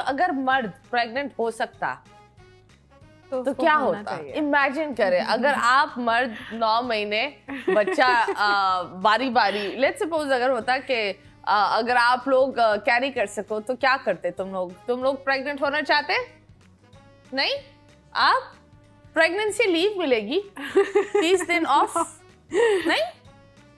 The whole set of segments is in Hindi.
अगर मर्द प्रेग्नेंट हो सकता तो उसको क्या होना होता? चाहिए। इमेजिन करें अगर आप मर्द 9 महीने बच्चा बारी बारी, लेट्स सपोज अगर होता कि अगर आप लोग कैरी कर सको तो क्या करते तुम लोग प्रेग्नेंट होना चाहते? नहीं? आप प्रेगनेंसी लीव मिलेगी 30 दिन ऑफ, नहीं?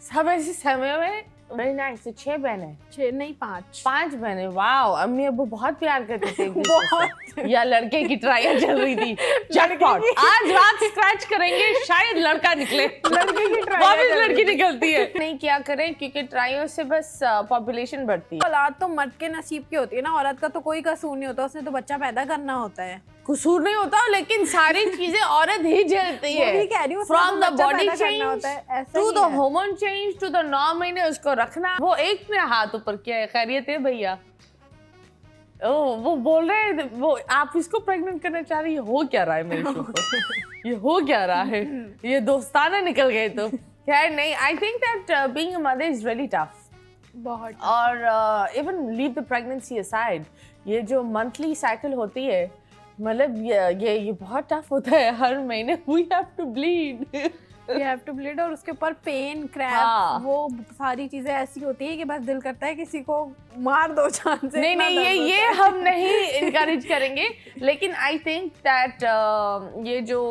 सब ऐसे समय में वेरी नाइस। 6 बहनें, 6 नहीं 5 बहनें, वाओ। अम्मी अब्बू बहुत प्यार करते थे एक दूसरे से, या लड़के की ट्रायल चल रही थी। जैकपॉट, आज रात स्क्रैच करेंगे, शायद लड़का निकले। लड़के की ट्रायल वापस लड़की निकलती है। नहीं क्या करें, क्योंकि ट्रायल से बस पॉपुलेशन बढ़ती है। औलाद तो मर्द के नसीब की होती है ना, औरत का तो कोई कसूर नहीं होता, उसने तो बच्चा पैदा करना होता है। कसूर नहीं होता, लेकिन सारी चीजें औरत ही झेलती है। वही कह रही हूँ, फ्रॉम द बॉडी होता चेंज है, ऐसा टू ही द है। हार्मोन चेंज टू द 9 महीने उसको रखना। वो एक ने हाथ ऊपर किया है, खैरियत है भैया? वो बोल रहे हैं, वो आप इसको प्रेग्नेंट करना चाह रही है, हो क्या रहा है मेरे को? ये हो क्या रहा है? ये दोस्ताना निकल गए तो खैर नहीं। I think that being a mother is really tough. बहुत। और even leave the pregnancy aside, ये जो मंथली साइकिल होती है, मतलब ये बहुत टफ होता है। हर महीने we have to bleed, You have to bleed, और उसके ऊपर पेन, क्रैम्प, हाँ। वो सारी चीजें ऐसी होती है कि बस दिल करता है किसी को मार दो जान से। नहीं ये हम नहीं इनकरेज करेंगे, लेकिन आई थिंक दैट ये जो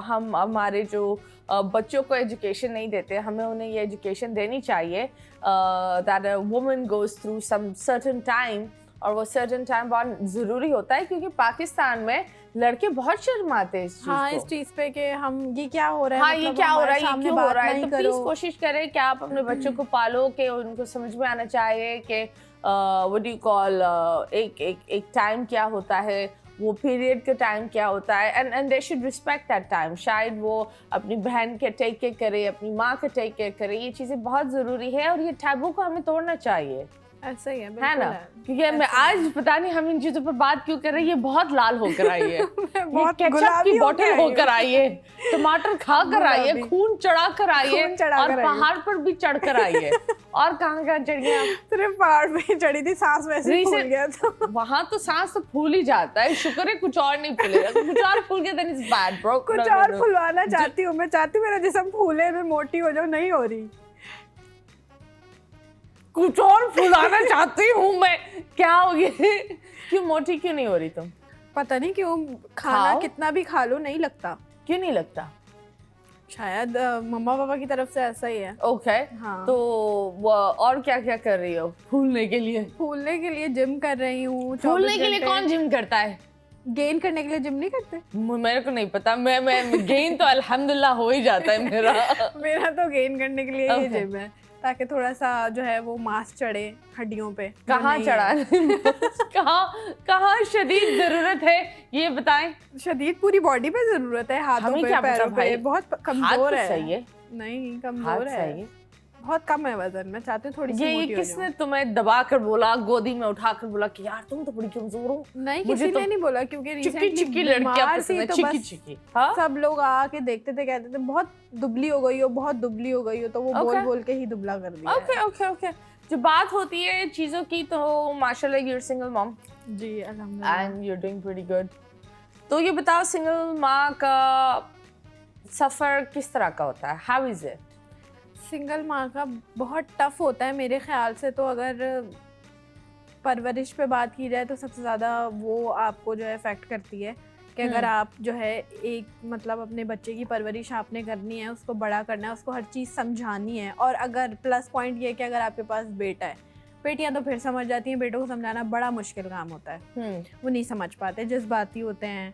हम हमारे जो बच्चों को एजुकेशन नहीं देते, हमें उन्हें ये एजुकेशन देनी चाहिए that a woman goes through some certain time, और वो सर्टेन टाइम बहुत ज़रूरी होता है, क्योंकि पाकिस्तान में लड़के बहुत शर्माते हैं इस चीज़ हाँ, को। इस चीज़ पे कि हम ये क्या हो रहा है, हाँ, मतलब ये क्या हो रहा है, ये हमारे क्यों सामने हो रहा है? बात तो नहीं प्लीज करो। कोशिश करें कि आप अपने बच्चों को पालो, कि उनको समझ में आना चाहिए कि व्हाट डू यू कॉल, एक टाइम क्या होता है, वो पीरियड का टाइम क्या होता है, and they should respect that time. शायद वो अपनी बहन के टेक केयर करे, अपनी माँ का टेक केयर करे, ये चीज़ें बहुत ज़रूरी है, और ये टैबू को हमें तोड़ना चाहिए, ऐसा ही है ना? क्योंकि मैं आज पता नहीं हम इन चीजों पर बात क्यों कर रहे हैं, ये बहुत लाल होकर आई है, बहुत केचप गुलाबी की बोतल होकर होकर आई है, टमाटर खा कर आई है, गुलाबी। खून चढ़ा कर आई है, खून चढ़ा और कर आई है। पहाड़ पर भी चढ़ कर आई है। और कहाँ चढ़ी हैं आप? सिर्फ पहाड़ पे चढ़ी थी, सांस वैसे ही फूल गया था। वहां तो सांस तो फूल ही जाता है, शुक्र है कुछ और नहीं फूलेगा, कुछ और फूल गया then it's bad bro। कुछ और फुलवाना चाहती हूँ, मैं चाहती हूँ मेरा जिस्म फूले, मैं मोटी हो जाऊँ, नहीं हो रही। कुछ और फुलाना चाहती हूँ मैं, क्या हो गया? क्यों मोटी क्यों नहीं हो रही तुम? पता नहीं क्यों, खाना खाओ। कितना भी खा लो नहीं लगता, क्यों नहीं लगता? शायद मम्मा पापा की तरफ से ऐसा ही है। ओके, हाँ। तो और क्या क्या कर रही हो फूलने के लिए? फूलने के लिए जिम कर रही हूँ। फूलने के लिए कौन जिम करता है? गेन करने के लिए जिम नहीं करते? मेरे को नहीं पता, मैं गेन तो अल्हम्दुलिल्लाह हो ही जाता है मेरा। मेरा तो गेन करने के लिए ये Okay. जिम है, ताकि थोड़ा सा जो है वो मांस चढ़े हड्डियों पे। जो कहाँ नहीं चढ़ा? है। कहाँ शदीद जरूरत है, ये बताएं। शदीद पूरी बॉडी पे जरूरत है, हाथों हमें पे, क्या पता पैरों भाई, पे। बहुत हाथ कमजोर तो है। सही है, नहीं हाथ कमजोर है, सही है। बहुत कम है वजन। मैं चाहती हूँ थोड़ी सी ये मोटी हो किसने जाऊं। तुम्हें दबा कर बोला, गोदी में उठा कर बोला कि यार तुम तो बड़ी कमजोर हो? नहीं, मुझे किसी तो ने नहीं बोला, क्योंकि चिक्की रिसेंटली चिक्की लड़कियां पसंद है, तो चिक्की बस चिक्की। हाँ, सब लोग आके देखते थे, कहते थे बहुत दुबली हो गई हो, बहुत दुबली हो गई हो, तो वो बोल बोल के ही दुबला कर दिया है। Okay okay okay. जब बात होती है चीजों की, तो माशाल्लाह you are single mom ji अल्हम्दुलिल्लाह। And you are doing pretty good. तो ये बताओ, सिंगल माँ का सफर किस तरह का होता है? How is it? सिंगल माँ का बहुत टफ होता है मेरे ख्याल से। तो अगर परवरिश पे बात की जाए तो सबसे ज़्यादा वो आपको जो है इफ़ेक्ट करती है कि अगर आप जो है एक मतलब अपने बच्चे की परवरिश आपने करनी है, उसको बड़ा करना है, उसको हर चीज़ समझानी है। और अगर प्लस पॉइंट ये कि अगर आपके पास बेटा है, बेटियां तो फिर समझ जाती हैं, बेटों को समझाना बड़ा मुश्किल काम होता है। वो नहीं समझ पाते, जज्बाती होते हैं।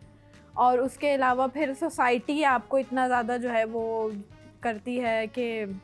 और उसके अलावा फिर सोसाइटी आपको इतना ज़्यादा जो है वो करती है कि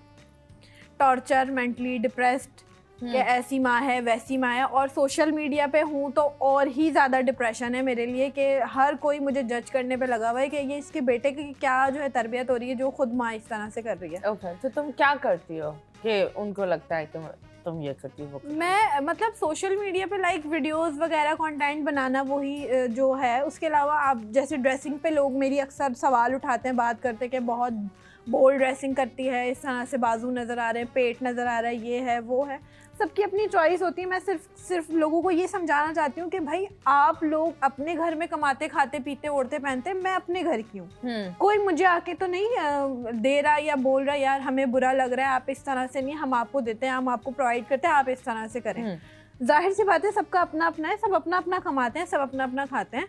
टॉर्चर, मेंटली डिप्रेस्ड, कि ऐसी माँ है वैसी माँ है। और सोशल मीडिया पे हूँ तो और ही ज़्यादा डिप्रेशन है मेरे लिए कि हर कोई मुझे जज करने पे लगा हुआ है कि ये इसके बेटे की क्या जो है तरबियत हो रही है, जो खुद माँ इस तरह से कर रही है। ओके, तो तुम क्या करती हो कि उनको लगता है कि तुम ये करती हो? मैं मतलब सोशल मीडिया पे लाइक वीडियोस वगैरह कंटेंट बनाना, वही जो है। उसके अलावा आप जैसे ड्रेसिंग पे लोग मेरी अक्सर सवाल उठाते हैं, बात करते हैं कि बहुत बोल्ड ड्रेसिंग करती है, इस तरह से बाजू नज़र आ रहे हैं, पेट नज़र आ रहा है, ये है वो है। सबकी अपनी चॉइस होती है। मैं सिर्फ लोगों को ये समझाना चाहती हूँ कि भाई आप लोग अपने घर में कमाते खाते पीते ओढ़ते पहनते, मैं अपने घर की हूँ। कोई मुझे आके तो नहीं दे रहा या बोल रहा यार हमें बुरा लग रहा है, आप इस तरह से नहीं, हम आपको देते हैं, हम आपको प्रोवाइड करते हैं, आप इस तरह से करें। जाहिर सी बात है सबका अपना अपना है, सब अपना अपना कमाते हैं, सब अपना अपना खाते हैं,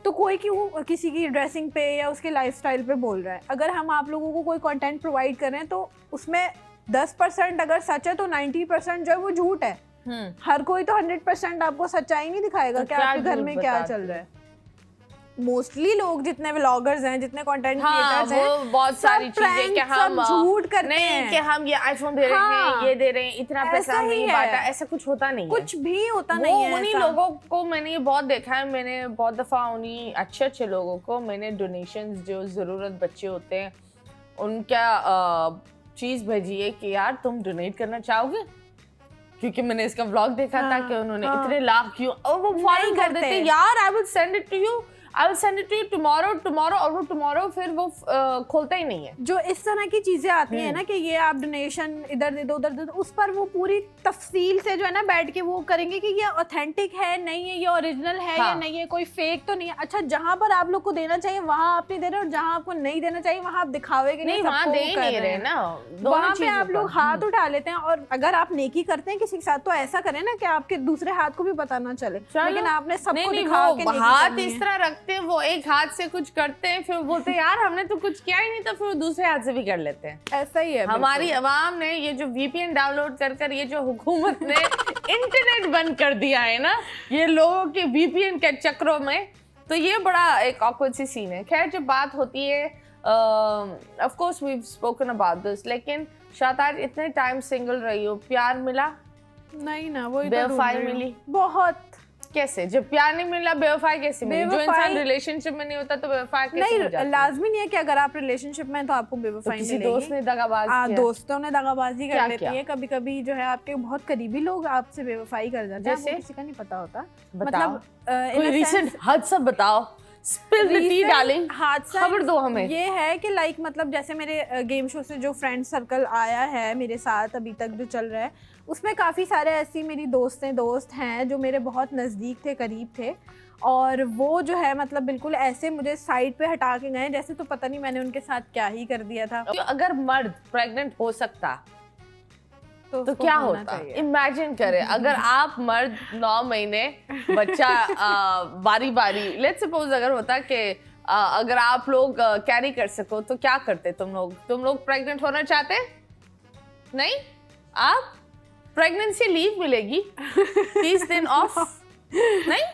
तो कोई क्यों किसी की ड्रेसिंग पे या उसके लाइफस्टाइल पे बोल रहा है। अगर हम आप लोगों को कोई कंटेंट प्रोवाइड कर रहे हैं तो उसमें 10% अगर सच है तो 90% जो है वो झूठ है। हर कोई तो 100% आपको सच्चाई नहीं दिखाएगा कि आपके घर में क्या चल रहा है। मोस्टली लोग जितने व्लॉगर्स हैं, जितने कंटेंट क्रिएटर्स हैं, वो बहुत सारी चीजें कि हम झूठ करते हैं कि हम ये आईफोन दे रहे हैं, ये दे रहे हैं, इतना पैसा नहीं बांटा, ऐसा कुछ होता नहीं है। कुछ भी होता नहीं है। उन्हीं लोगों को मैंने ये बहुत देखा है, मैंने बहुत दफा उन्हीं अच्छे लोगों को मैंने डोनेशंस जो जरूरत बच्चे होते हैं उनका चीज भेजी है कि यार तुम डोनेट करना चाहोगे, क्योंकि मैंने इसका व्लॉग देखा था कि उन्होंने इतने लाख क्यों, और वो फॉलो कर देते यार, I will send it to you, I will send it to you tomorrow, और वो टुमारो फिर वो खोलता ही नहीं है। जो इस तरह की चीजें आती हैं ना कि ये आप डोनेशन इधर दे दो उधर दे दो, उस पर वो पूरी तफसील से जो है ना बैठ के वो करेंगे कि ये ऑथेंटिक है नहीं है, ये ओरिजिनल है या नहीं है, कोई फेक तो नहीं है। अच्छा, जहाँ पर आप लोग को देना चाहिए वहाँ आप नहीं दे रहे, और जहाँ आपको नहीं देना चाहिए वहाँ आप दिखावे के नहीं, वहाँ दे नहीं रहे ना, वहाँ पे आप लोग हाथ उठा लेते हैं। और अगर आप नेकी करते हैं किसी के साथ तो ऐसा करें ना कि आपके दूसरे हाथ को भी पता ना चले, लेकिन आपने सबको दिखा के हाथ इस तरह रखते हैं, वो एक हाथ से कुछ करते हैं फिर बोलते हैं यार हमने तो कुछ किया ही नहीं, तो फिर दूसरे हाथ से भी कर लेते हैं। ऐसा ही है हमारी अवाम ने ये जो VPN डाउनलोड कर ये जो हुकूमत ने इंटरनेट बंद कर दिया है ना ये लोगों के VPN के चक्रों में, तो ये बड़ा एक ऑकवर्ड सी सीन है। खैर जब बात होती है of course we have spoken about this, लेकिन शाताज इतने टाइम सिंगल रही हो, प्यार मिला नहीं ना, वो बेवफाई मिली बहुत। कैसे? जब प्यार नहीं मिला बेवफाई कैसे मिली? जो इंसान रिलेशनशिप में नहीं होता तो बेवफाई कैसे हो जाता है? लाजमी नहीं है कि अगर आप रिलेशनशिप में तो आपको बेवफाई मिलेगी। किसी दोस्त ने दगाबाजी किया, दोस्तों ने दगाबाजी कर लेती है। कभी कभी जो है आपके बहुत करीबी लोग आपसे बेवफाई कर जाते हैं, किसी का नहीं पता होता। मतलब कोई रीसेंट हादसा बताओ, स्पिल द टी डार्लिंग, हादसा खबर दो हमें। ये है कि लाइक मतलब जैसे मेरे गेम शो से जो फ्रेंड सर्कल आया है मेरे साथ अभी तक जो चल रहा है, उसमें काफ़ी सारे ऐसी मेरी दोस्त हैं जो मेरे बहुत नज़दीक थे, करीब थे, और वो जो है मतलब बिल्कुल ऐसे मुझे साइड पे हटा के गए जैसे तो पता नहीं मैंने उनके साथ क्या ही कर दिया था। अगर मर्द प्रेग्नेंट हो सकता तो क्या होता? इमेजिन करें अगर आप मर्द 9 महीने बच्चा बारी बारी, लेट्स सपोज अगर होता कि अगर आप लोग कैरी कर सको तो क्या करते तुम लोग प्रेग्नेंट होना चाहते? नहीं? आप प्रेगनेंसी लीव मिलेगी 30 दिन ऑफ, नहीं?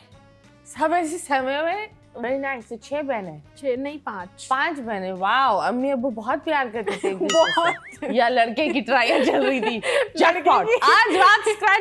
सब ऐसे समय में वेरी नाइस। 6 बहनें, 6 नहीं 5 बहनें। वाओ, अम्मी अब्बू बहुत प्यार करते थे बहुत। या लड़के की ट्रायल चल रही थी। जैकपॉट आज रात स्क्रैच